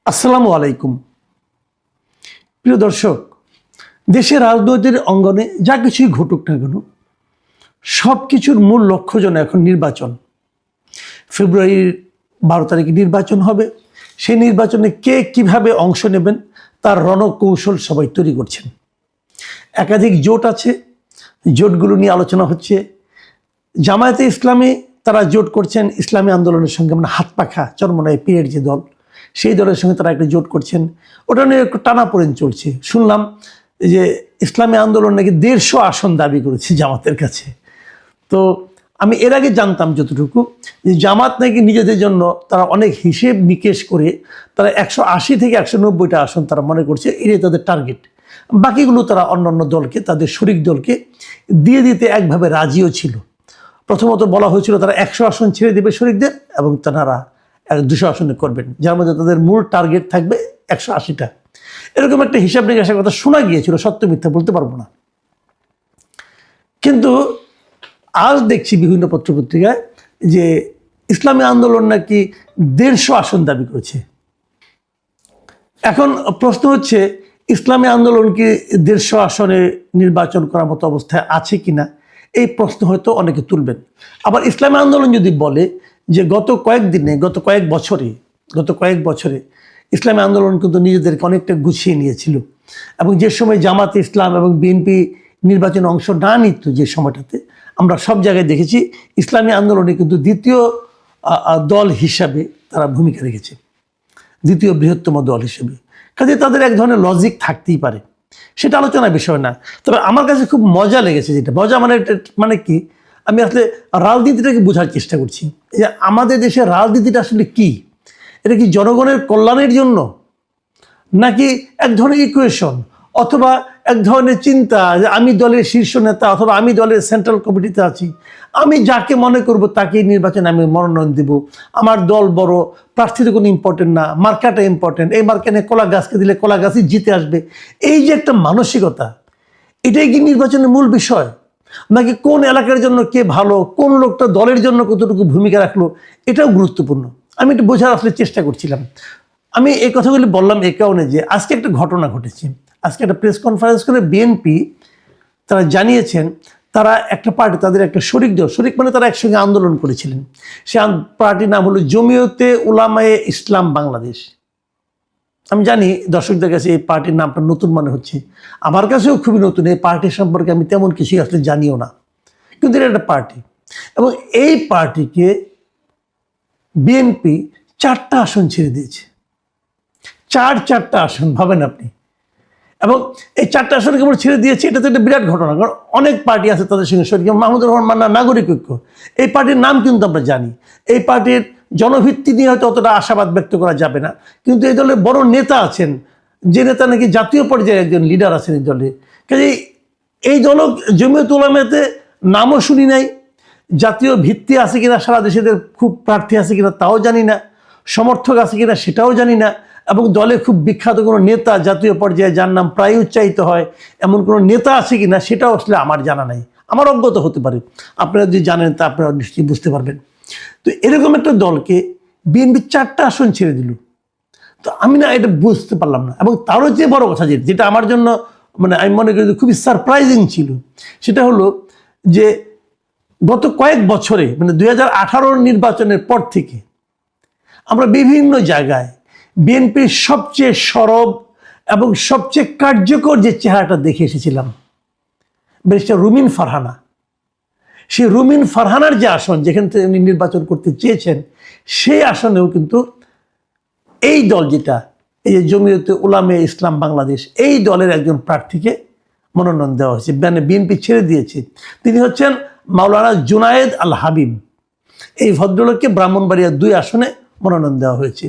আসসালামু আলাইকুম। প্রিয় দর্শক, দেশের রাজনৈতিক অঙ্গনে যা কিছুই ঘটুক না কেন, সব কিছুর মূল লক্ষ্য যেন এখন নির্বাচন। ফেব্রুয়ারির 12 তারিখে নির্বাচন হবে। সেই নির্বাচনে কে কিভাবে অংশ নেবেন তার রণকৌশল সবাই তৈরি করছেন। একাধিক জোট আছে, জোটগুলো নিয়ে আলোচনা হচ্ছে। জামায়াতে ইসলামী তারা জোট করছেন ইসলামী আন্দোলনের সঙ্গে, মানে হাত পাখা চরমনায় পীরের যে দল, সেই দলের সঙ্গে তারা একটা জোট করছেন। ওটা নিয়ে একটু টানাপোড়েন চলছে। শুনলাম যে ইসলামী আন্দোলন নাকি 150 আসন দাবি করেছে জামাতের কাছে। তো আমি এর আগে জানতাম যতটুকু, যে জামাত নাকি নিজেদের জন্য তারা অনেক হিসেব নিকেশ করে তারা 180 থেকে 190টা আসন তারা মনে করছে এটাই তাদের টার্গেট। বাকিগুলো তারা অন্যান্য দলকে, তাদের শরিক দলকে দিয়ে দিতে একভাবে রাজিও ছিল। প্রথমত বলা হয়েছিল তারা 100 আসন ছেড়ে দেবে শরিকদের এবং তারা 200 আসনে করবেন, যার মধ্যে তাদের মূল টার্গেট থাকবে 180টা। এরকম একটা হিসাব নিকাশের কথা শোনা গিয়েছিল, সত্য মিথ্যা বলতে পারবো না। কিন্তু আজ দেখছি বিভিন্ন পত্রপত্রিকায় যে ইসলামী আন্দোলন নাকি 150 আসন দাবি করেছে। এখন প্রশ্ন হচ্ছে, ইসলামী আন্দোলন কি 150 আসনে নির্বাচন করার মতো অবস্থায় আছে কিনা, এই প্রশ্ন হয়তো অনেকে তুলবেন। আবার ইসলামী আন্দোলন যদি বলে যে গত কয়েক বছরে ইসলামী আন্দোলন কিন্তু নিজেদেরকে অনেকটা গুছিয়ে নিয়েছিল, এবং যে সময় জামাত ইসলাম এবং বিএনপি নির্বাচনে অংশ না নিত, যে সময়টাতে আমরা সব জায়গায় দেখেছি ইসলামী আন্দোলনে কিন্তু দ্বিতীয় দল হিসাবে তারা ভূমিকা রেখেছে, দ্বিতীয় বৃহত্তম দল হিসেবে। কাজে তাদের এক ধরনের লজিক থাকতেই পারে, সেটা আলোচনার বিষয় না। তবে আমার কাছে খুব মজা লেগেছে, যেটা মজা মানে কি, আমি আসলে রাজনীতিটাকে বোঝার চেষ্টা করছি যে আমাদের দেশের রাজনীতিটা আসলে কি। এটা কি জনগণের কল্যাণের জন্য, নাকি এক ধরনের ইকুয়েশন, অথবা এক ধরনের চিন্তা যে আমি দলের শীর্ষ নেতা অথবা আমি দলের সেন্ট্রাল কমিটিতে আছি, আমি যাকে মনে করব তাকে নির্বাচনে আমি মনোনয়ন দেব, আমার দল বড়, প্রার্থীতে কোনো ইম্পর্টেন্ট না, মার্কাটা ইম্পর্টেন্ট, এই মার্কানে কলা গাছকে দিলে কলা গাছই জিতে আসবে। এই যে একটা মানসিকতা, এটাই কি নির্বাচনের মূল বিষয়, নাকি কোন এলাকার জন্য কে ভালো, কোন লোকটা দলের জন্য কতটুকু ভূমিকা রাখলো, এটাও গুরুত্বপূর্ণ। আমি একটু বোঝার আসলে চেষ্টা করছিলাম। আমি এই কথাগুলি বললাম এই কারণে যে আজকে একটা ঘটনা ঘটেছে। আজকে একটা প্রেস কনফারেন্স করে বিএনপি তারা জানিয়েছেন তারা একটা পার্টি, তাদের একটা শরিক দল, শরিক মানে তারা একসঙ্গে আন্দোলন করেছিলেন, সে পার্টির নাম হলো জমিয়তে উলামায়ে ইসলাম বাংলাদেশ। আমি জানি দর্শকদের কাছে এই পার্টির নামটা নতুন মনে হচ্ছে, আমার কাছেও খুবই নতুন। এই পার্টি সম্পর্কে আমি তেমন কিছুই আসলে জানিও না, কিন্তু এটা একটা পার্টি। এবং এই পার্টিকে বিএনপি 4টা আসন ছেড়ে দিয়েছে। চারটা আসন, ভাবেন আপনি। এবং এই 4টা আসন কেবল ছেড়ে দিয়েছে, এটা তো একটা বিরাট ঘটনা। কারণ অনেক পার্টি আছে তাদের সঙ্গে শরিক, মাহমুদুর রহমান মান্না নাগরিক ঐক্য, এই পার্টির নাম কিন্তু আমরা জানি। এই পার্টির জনভিত্তি নিয়ে হয়তো অতটা আশাবাদ ব্যক্ত করা যাবে না, কিন্তু এই দলে বড় নেতা আছেন, যে নেতা নাকি জাতীয় পর্যায়ে একজন লিডার আছেন এই দলে। কাজে এই দল জমিয়ত উলামাতে নামও শুনি নাই, জাতীয় ভিত্তি আছে কিনা, সারা দেশেদের খুব প্রার্থী আছে কিনা তাও জানি না, সমর্থক আছে কিনা সেটাও জানি না, এবং দলে খুব বিখ্যাত কোনো নেতা জাতীয় পর্যায়ে যার নাম প্রায় উচ্চারিত হয় এমন কোনো নেতা আছে কিনা সেটাও আসলে আমার জানা নাই। আমার অজ্ঞতা হতে পারে, আপনারা যদি জানেন তা আপনারা নিশ্চয়ই বুঝতে পারবেন। তো এরকম একটা দলকে বিএনপি 4টা আসন ছেড়ে দিল। তো আমি না এটা বুঝতে পারলাম না। এবং তারও যে বড় কথা যেটা আমার জন্য, মানে আমি মনে করি খুবই সারপ্রাইজিং ছিল, সেটা হলো যে গত কয়েক বছরে, মানে 2018 নির্বাচনের পর থেকে আমরা বিভিন্ন জায়গায় বিএনপির সবচেয়ে সরব এবং সবচেয়ে কার্যকর যে চেহারাটা দেখে এসেছিলাম, ব্যারিস্টার রুমিন ফারহানা। সেই রুমিন ফারহানার যে আসন, যেখান থেকে উনি নির্বাচন করতে চেয়েছেন, সেই আসনেও কিন্তু এই দল, যেটা এই যে জমিয়তে উলামায়ে ইসলাম বাংলাদেশ, এই দলের একজন প্রার্থীকে মনোনয়ন দেওয়া হয়েছে, মানে বিএনপি ছেড়ে দিয়েছে। তিনি হচ্ছেন মাওলানা জুনায়েদ আল হাবিব। এই ভদ্রলোককে ব্রাহ্মণবাড়িয়া 2 আসনে মনোনয়ন দেওয়া হয়েছে,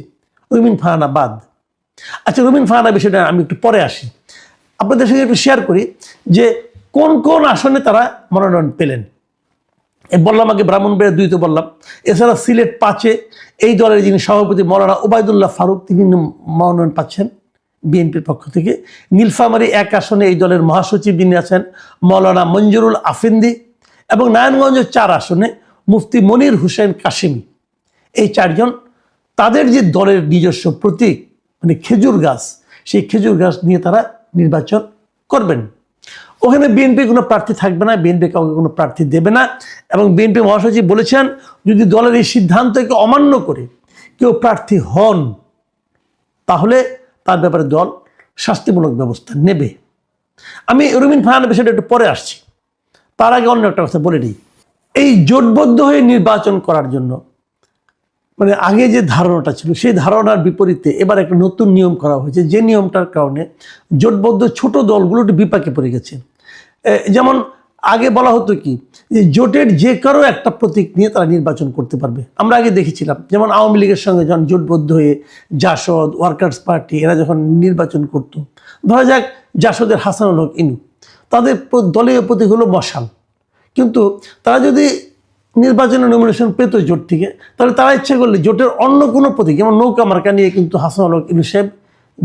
রুমিন ফারহানা বাদ। আচ্ছা, রুমিন ফারহানা বিষয়টা আমি একটু পরে আসি, আপনাদের সঙ্গে একটু শেয়ার করি যে কোন কোন আসনে তারা মনোনয়ন পেলেন। বললাম আগে ব্রাহ্মণবাড়িয়া 2 তো বললাম, এছাড়া সিলেট 5-এ এই দলের যিনি সভাপতি মৌলানা ওবায়দুল্লাহ ফারুক, তিনি মনোনয়ন পাচ্ছেন বিএনপির পক্ষ থেকে। নীলফামারী 1 আসনে এই দলের মহাসচিব যিনি আছেন মৌলানা মঞ্জুরুল আফিন্দি, এবং নারায়ণগঞ্জ 4 আসনে মুফতি মনির হুসেন কাশিমি। এই 4 জন তাদের যে দলের নিজস্ব প্রতীক, মানে খেজুর গাছ, সেই খেজুর গাছ নিয়ে তারা নির্বাচন করবেন। ওখানে বিএনপি কোনো প্রার্থী থাকবে না, বিএনপি কাউকে কোনো প্রার্থী দেবে না। এবং বিএনপি মহাসচিব বলেছেন যদি দলের এই সিদ্ধান্তকে অমান্য করে কেউ প্রার্থী হন তাহলে তার ব্যাপারে দল শাস্তিমূলক ব্যবস্থা নেবে। আমি রুমিন ফারহানার বিষয়টা একটু পরে আসছি, তার আগে অন্য একটা কথা বলে নিই। এই জোটবদ্ধ হয়ে নির্বাচন করার জন্য মানে আগে যে ধারণাটা ছিল সেই ধারণার বিপরীতে এবার একটা নতুন নিয়ম করা হয়েছে, যে নিয়মটার কারণে জোটবদ্ধ ছোট দলগুলো একটু বিপাকে পড়ে গেছে। যেমন আগে বলা হতো কি যে জোটের যে কারো একটা প্রতীক নিয়ে তারা নির্বাচন করতে পারবে। আমরা আগে দেখেছিলাম যেমন আওয়ামী লীগের সঙ্গে যখন জোটবদ্ধ হয়ে জাসদ, ওয়ার্কার্স পার্টি এরা যখন নির্বাচন করত, ধরা যাক জাসদের হাসানুল হক ইনু, তাদের দলীয় প্রতীক হলো মশাল। কিন্তু তারা যদি নির্বাচনে নমিনেশন পেত জোট থেকে, তাহলে তারা ইচ্ছা করলে জোটের অন্য কোনো প্রতীক, যেমন নৌকা মার্কা নিয়ে কিন্তু হাসানুল হক ইনু সাহেব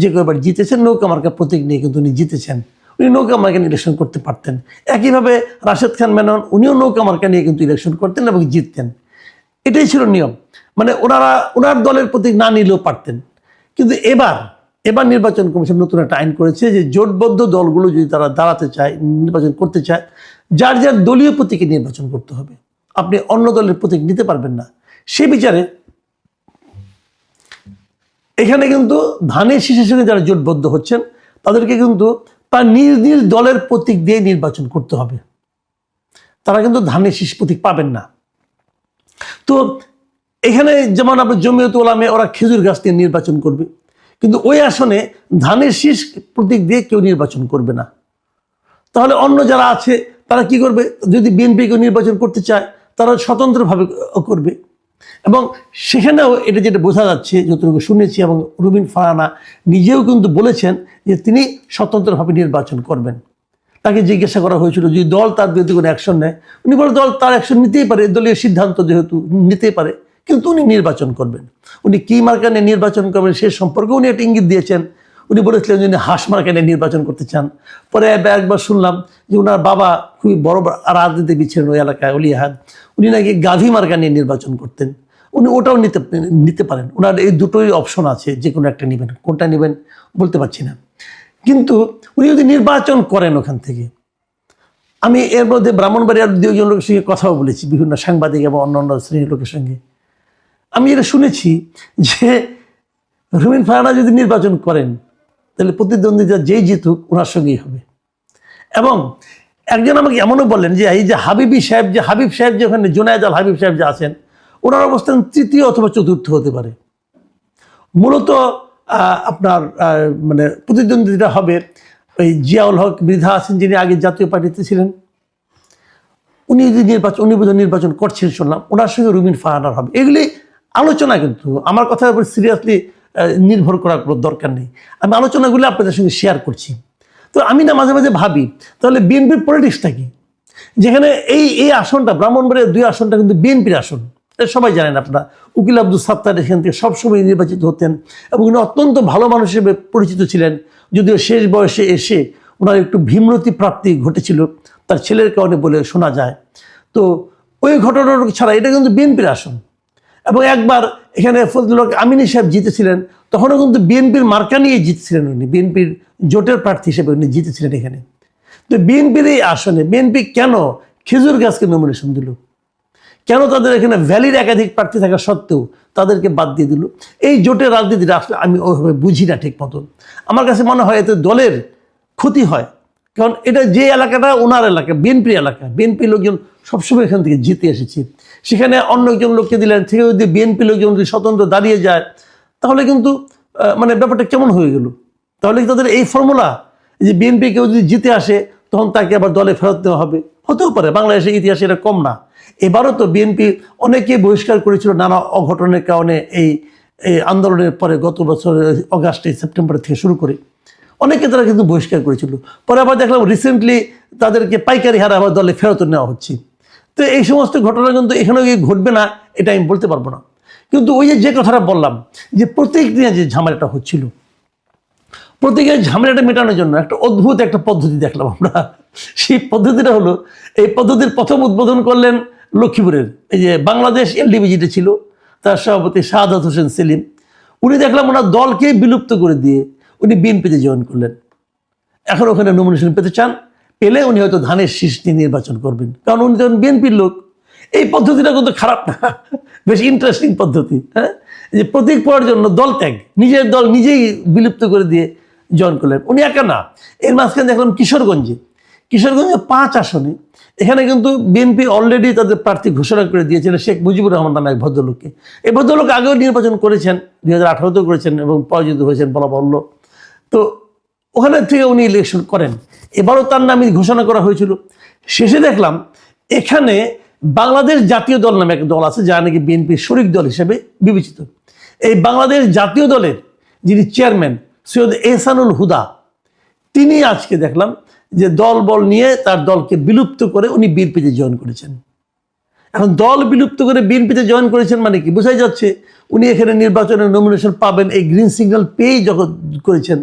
যে কয়েকবার জিতেছেন, নৌকা মার্কা প্রতীক নিয়ে কিন্তু উনি জিতেছেন, উনি নৌকা মার্কা নিয়ে ইলেকশন করতে পারতেন। একইভাবে রাশেদ খান মেনন উনিও নৌকা মার্কা নিয়ে কিন্তু ইলেকশন করতেন এবং জিততেন। এটাই ছিল নিয়ম, মানে ওনার দলের প্রতীক না নিলেও পারতেন। কিন্তু এবার নির্বাচন কমিশন নতুন একটা আইন করেছে যে জোটবদ্ধ দলগুলো যদি তারা দাঁড়াতে চায়, নির্বাচন করতে চায়, যার যার দলীয় প্রতীকে নির্বাচন করতে হবে, আপনি অন্য দলের প্রতীক নিতে পারবেন না। সে বিচারে এখানে কিন্তু ধানের শীষের সঙ্গে যারা জোটবদ্ধ হচ্ছেন তাদেরকে কিন্তু তার নিজ নিজ দলের প্রতীক দিয়ে নির্বাচন করতে হবে, তারা কিন্তু ধানের শীষ প্রতীক পাবেন না। তো এখানে যেমন আপনার জমিয়ত উলামা ওরা খেজুর গাছ দিয়ে নির্বাচন করবে, কিন্তু ওই আসনে ধানের শীষ প্রতীক দিয়ে কেউ নির্বাচন করবে না। তাহলে অন্য যারা আছে তারা কি করবে? যদি বিএনপিকে নির্বাচন করতে চায় তারা স্বতন্ত্রভাবে করবে। এবং সেখানেও এটা যেটা বোঝা যাচ্ছে, যতটুকু শুনেছি, এবং রুমিন ফারহানা নিজেও কিন্তু বলেছেন যে তিনি স্বতন্ত্রভাবে নির্বাচন করবেন। তাকে জিজ্ঞাসা করা হয়েছিল যদি দল তার বিরুদ্ধে কোনো অ্যাকশন নেয়, উনি বলে দল তার অ্যাকশন নিতেই পারে, দলীয় সিদ্ধান্ত যেহেতু নিতেই পারে, কিন্তু উনি নির্বাচন করবেন। উনি কী মার্কা নিয়ে নির্বাচন করবেন সে সম্পর্কে উনি একটা ইঙ্গিত দিয়েছেন। উনি বলেছিলেন যদি হাঁস মার্কা নিয়ে নির্বাচন করতে চান। পরে একবার শুনলাম যে ওনার বাবা খুবই বড় রাজনীতিবিদ ছিলেন ওই এলাকায়, অলি আহাদ, উনি নাকি গাভী মার্কা নিয়ে নির্বাচন করতেন। উনি ওটাও নিতে পারেন, ওনার এই দুটোই অপশন আছে, যে কোনো একটা নেবেন, কোনটা নেবেন বলতে পারছি না। কিন্তু উনি যদি নির্বাচন করেন ওখান থেকে, আমি এর মধ্যে ব্রাহ্মণবাড়িয়ার দুজন লোকের সঙ্গে কথাও বলেছি, বিভিন্ন সাংবাদিক এবং অন্যান্য শ্রেণীর লোকের সঙ্গে আমি এটা শুনেছি যে রুমিন ফারহানা যদি নির্বাচন করেন তাহলে প্রতিদ্বন্দ্বিতা যেই জিতুক ওনার সঙ্গেই হবে। এবং একজন আমাকে এমনও বললেন যে এই যে হাবিব সাহেব যে ওখানে জুনায়েদ আল হাবিব সাহেব যে আছেন, ওনার অবস্থান তৃতীয় অথবা চতুর্থ হতে পারে। মূলত আপনার মানে প্রতিদ্বন্দ্বিতা হবে ওই জিয়াউল হক মৃধা আছেন, যিনি আগে জাতীয় পার্টিতে ছিলেন, উনি নির্বাচন করছেন শুনলাম, ওনার সঙ্গে রুমিন ফারহানার হবে। এগুলি আলোচনা, কিন্তু আমার কথার উপর সিরিয়াসলি নির্ভর করার কোনো দরকার নেই। আমি আলোচনাগুলো আপনাদের সঙ্গে শেয়ার করছি। তো আমি না মাঝে মাঝে ভাবি তাহলে বিএনপির পলিটিক্সটা কি, যেখানে এই আসনটা ব্রাহ্মণবাড়িয়ার 2 আসনটা কিন্তু বিএনপির আসন, সবাই জানেন আপনারা। উকিল আব্দুল সাত্তার এখান থেকে সবসময় নির্বাচিত হতেন এবং উনি অত্যন্ত ভালো মানুষ হিসেবে পরিচিত ছিলেন, যদিও শেষ বয়সে এসে ওনার একটু ভীমরতি প্রাপ্তি ঘটেছিল তার ছেলের কারণে বলে শোনা যায়। তো ওই ঘটনা ছাড়া এটা কিন্তু বিএনপির আসন। এবং একবার এখানে ফজলুল হক আমিনী সাহেব জিতেছিলেন, তখনও কিন্তু বিএনপির মার্কা নিয়ে জিতেছিলেন উনি, বিএনপির জোটের প্রার্থী হিসেবে উনি জিতেছিলেন এখানে। তো বিএনপির এই আসনে বিএনপি কেন খেজুর গাছকে নমিনেশন দিল? কেন তাদের এখানে ভ্যালির একাধিক প্রার্থী থাকা সত্ত্বেও তাদেরকে বাদ দিয়ে দিল? এই জোটের রাজনীতিটা আসলে আমি ওইভাবে বুঝি না ঠিক মতন। আমার কাছে মনে হয় এতে দলের ক্ষতি হয়, কারণ এটা যে এলাকাটা ওনার এলাকা, বিএনপি এলাকা, বিএনপি লোকজন সবসময় এখান থেকে জিতে এসেছে, সেখানে অন্য একজন লোককে দিলেন, থেকে যদি বিএনপি লোকজন যদি স্বতন্ত্র দাঁড়িয়ে যায় তাহলে কিন্তু মানে ব্যাপারটা কেমন হয়ে গেল? তাহলে তাদের এই ফর্মুলা যে বিএনপি কেউ যদি জিতে আসে তখন তাকে আবার দলে ফেরত দেওয়া হবে, হতেও পারে, বাংলাদেশের ইতিহাসে এটা কম না। এবারও তো বিএনপি অনেকে বহিষ্কার করেছিল নানা অঘটনের কারণে, এই আন্দোলনের পরে গত বছর অগাস্টে সেপ্টেম্বর থেকে শুরু করে অনেকে তারা কিন্তু বহিষ্কার করেছিল। পরে আবার দেখলাম রিসেন্টলি তাদেরকে পাইকারি হারে আবার দলে ফেরত নেওয়া হচ্ছে। তো এই সমস্ত ঘটনা কিন্তু এখানেও গিয়ে ঘটবে না এটা আমি বলতে পারবো না। কিন্তু ওই যে কথাটা বললাম যে প্রত্যেক দিনে যে ঝামেলাটা হচ্ছিল, প্রত্যেকের ঝামেলাটা মেটানোর জন্য একটা অদ্ভুত একটা পদ্ধতি দেখলাম আমরা। সেই পদ্ধতিটা হলো, এই পদ্ধতির প্রথম উদ্বোধন করলেন লক্ষ্মীপুরের এই যে বাংলাদেশ এলডিবি যেটা ছিল, তার সভাপতি শাহাদাত হোসেন সেলিম। উনি দেখলাম ওনার দলকে বিলুপ্ত করে দিয়ে উনি বিএনপিতে জয়েন করলেন। এখন ওখানে নমিনেশন পেতে চান, পেলে উনি হয়তো ধানের শীষ নিয়ে নির্বাচন করবেন, কারণ উনি তখন বিএনপির লোক। এই পদ্ধতিটা কিন্তু খারাপ না, বেশ ইন্টারেস্টিং পদ্ধতি। হ্যাঁ, যে প্রতীক পাওয়ার জন্য দল ত্যাগ, নিজের দল নিজেই বিলুপ্ত করে দিয়ে জয়েন করলেন। উনি একা না, এর মাঝখানে দেখলাম কিশোরগঞ্জে 5 আসনে, এখানে কিন্তু বিএনপি অলরেডি তাদের প্রার্থী ঘোষণা করে দিয়েছিল শেখ মুজিবুর রহমান নামে এক ভদ্রলোককে। এই ভদ্রলোক আগেও নির্বাচন করেছেন, 2018-তেও করেছেন এবং পরাজিত হয়েছেন বলা বাহুল্য। তো ওখানে থেকে উনি ইলেকশন করেন, এবারও তার নামে ঘোষণা করা হয়েছিল। শেষে দেখলাম এখানে বাংলাদেশ জাতীয় দল নামে এক দল আছে, যা নাকি বিএনপির শরিক দল হিসেবে বিবেচিত। এই বাংলাদেশ জাতীয় দলের যিনি চেয়ারম্যান সৈয়দ এহসানুল হুদা, তিনি আজকে দেখলাম যে দল বল নিয়ে তার দলকে বিলুপ্ত করে উনি বিএনপিতে জয়েন করেছেন। এখন দল বিলুপ্ত করে বিএনপিতে জয়েন করেছেন মানে কি বোঝাই যাচ্ছে উনি এখানে নির্বাচনের নমিনেশন পাবেন এই গ্রিন সিগন্যাল পেয়েই যখন করেছেন।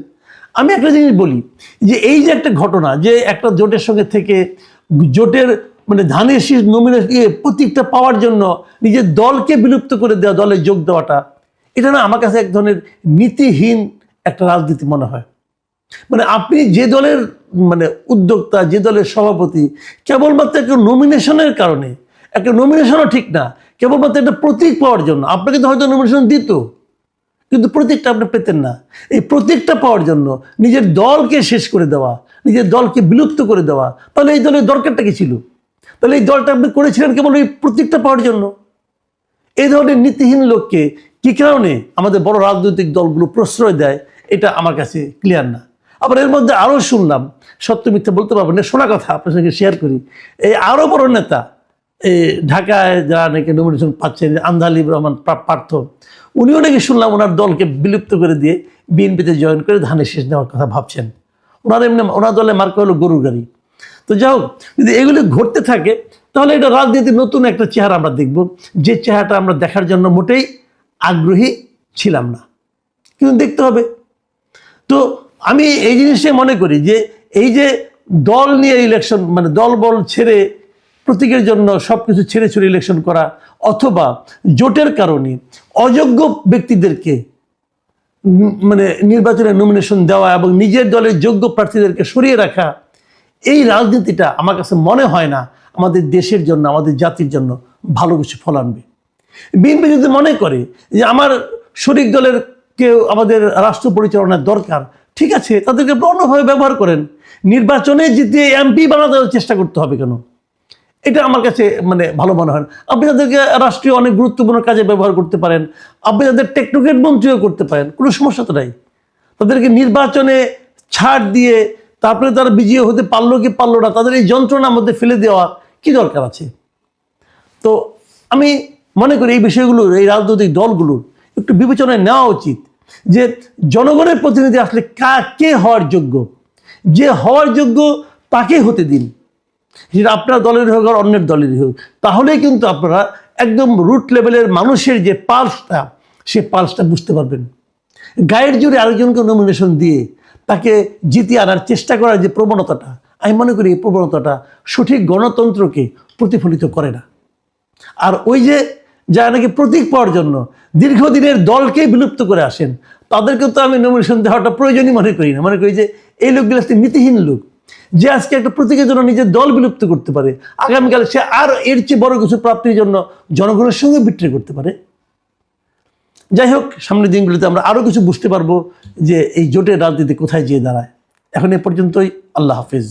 আমি একটা জিনিস বলি যে এই যে একটা ঘটনা, যে একটা জোটের সঙ্গে থেকে জোটের মানে ধানের শীষ নমিনেশন প্রতীকটা পাওয়ার জন্য নিজের দলকে বিলুপ্ত করে দেওয়া, দলে যোগ দেওয়াটা, এটা না আমার কাছে এক ধরনের নীতিহীন একটা রাজনীতি মনে হয়। মানে আপনি যে দলের মানে উদ্যোক্তা, যে দলের সভাপতি, কেবলমাত্র একটা নমিনেশনের কারণে, একটা নমিনেশনও ঠিক না, কেবলমাত্র একটা প্রতীক পাওয়ার জন্য, আপনাকে তো হয়তো নমিনেশন দিত কিন্তু প্রতীকটা আপনি পেতেন না, এই প্রতীকটা পাওয়ার জন্য নিজের দলকে শেষ করে দেওয়া, নিজের দলকে বিলুপ্ত করে দেওয়া, তাহলে এই দলের দরকারটা কি ছিল? তাহলে এই দলটা আপনি করেছিলেন কেবল এই প্রতীকটা পাওয়ার জন্য। এই ধরনের নীতিহীন লোককে কি কারণে আমাদের বড় রাজনৈতিক দলগুলো প্রশ্রয় দেয়, এটা আমার কাছে ক্লিয়ার না। আবার এর মধ্যে আরও শুনলাম, সত্য মিথ্যা বলতে পারবো না, শোনা কথা আপনার সঙ্গে শেয়ার করি, এই আরও বড় নেতা এই ঢাকায় যারা নাকি নমিনেশন পাচ্ছেন, আন্দালিব রহমান পার্থ, উনিও নাকি শুনলাম ওনার দলকে বিলুপ্ত করে দিয়ে বিএনপিতে জয়েন করে ধানের শীষ নেওয়ার কথা ভাবছেন। ওনার দলে মার্কা হলো গরুর গাড়ি। তো যাই হোক, যদি এগুলি ঘটতে থাকে তাহলে এটা রাজনীতির নতুন একটা চেহারা আমরা দেখব, যে চেহারাটা আমরা দেখার জন্য মোটেই আগ্রহী ছিলাম না, কিন্তু দেখতে হবে। তো আমি এই জিনিসটাই মনে করি যে এই যে দল নিয়ে ইলেকশন, মানে দল বল ছেড়ে প্রতীকের জন্য সব কিছু ছেড়ে ছুড়ে ইলেকশন করা, অথবা জোটের কারণে অযোগ্য ব্যক্তিদেরকে মানে নির্বাচনে নমিনেশন দেওয়া এবং নিজের দলের যোগ্য প্রার্থীদেরকে সরিয়ে রাখা, এই রাজনীতিটা আমার কাছে মনে হয় না আমাদের দেশের জন্য, আমাদের জাতির জন্য ভালো কিছু ফল আনবে। বিএনপি যদি মনে করে যে আমার শরিক দলের কেউ আমাদের রাষ্ট্র পরিচালনার দরকার, ঠিক আছে, তাদেরকে অন্যভাবে ব্যবহার করেন, নির্বাচনে জিতে এমপি বানাতে চেষ্টা করতে হবে কেন? এটা আমার কাছে মানে ভালো মনে হয়। আপনি তাদেরকে রাষ্ট্রীয় অনেক গুরুত্বপূর্ণ কাজে ব্যবহার করতে পারেন, আপনি তাদের টেকনোক্রেট মন্ত্রীও করতে পারেন, কোনো সমস্যা তো নাই। তাদেরকে নির্বাচনে ছাড় দিয়ে তারপরে তারা বিজয়ী হতে পারলো কি পারলো না, তাদের এই যন্ত্রণার মধ্যে ফেলে দেওয়া কি দরকার আছে? তো আমি মনে করি এই বিষয়গুলোর, এই রাজনৈতিক দলগুলোর একটু বিবেচনায় নেওয়া উচিত যে জনগণের প্রতিনিধি আসলে কে হওয়ার যোগ্য, যে হওয়ার যোগ্য তাকে হতে দিন, যেটা আপনার দলের হোক আর অন্যের দলেরই হোক। তাহলেই কিন্তু আপনারা একদম রুট লেভেলের মানুষের যে পালসটা, সে পালসটা বুঝতে পারবেন। গায়ের জোরে আরেকজনকে নমিনেশন দিয়ে তাকে জিতিয়ে আনার চেষ্টা করার যে প্রবণতাটা, আমি মনে করি এই প্রবণতাটা সঠিক গণতন্ত্রকে প্রতিফলিত করে না। আর ওই যে যারা নাকি প্রতীক পাওয়ার জন্য দীর্ঘদিনের দলকে বিলুপ্ত করে আসেন, তাদেরকে তো আমি নমিনেশন দেওয়াটা প্রয়োজনই মনে করি না। মনে করি যে এই লোকগুলো আসলে নীতিহীন লোক, যে আজকে একটা প্রতীকের জন্য নিজের দল বিলুপ্ত করতে পারে, আগামীকালে সে আর এর চেয়ে বড় কিছু প্রাপ্তির জন্য জনগণের সঙ্গে বিট্রে করতে পারে। যাই হোক, সামনের দিনগুলিতে আমরা আরও কিছু বুঝতে পারবো যে এই জোটের রাজনীতি কোথায় যেয়ে দাঁড়ায়। এখন এ পর্যন্তই, আল্লাহ হাফিজ।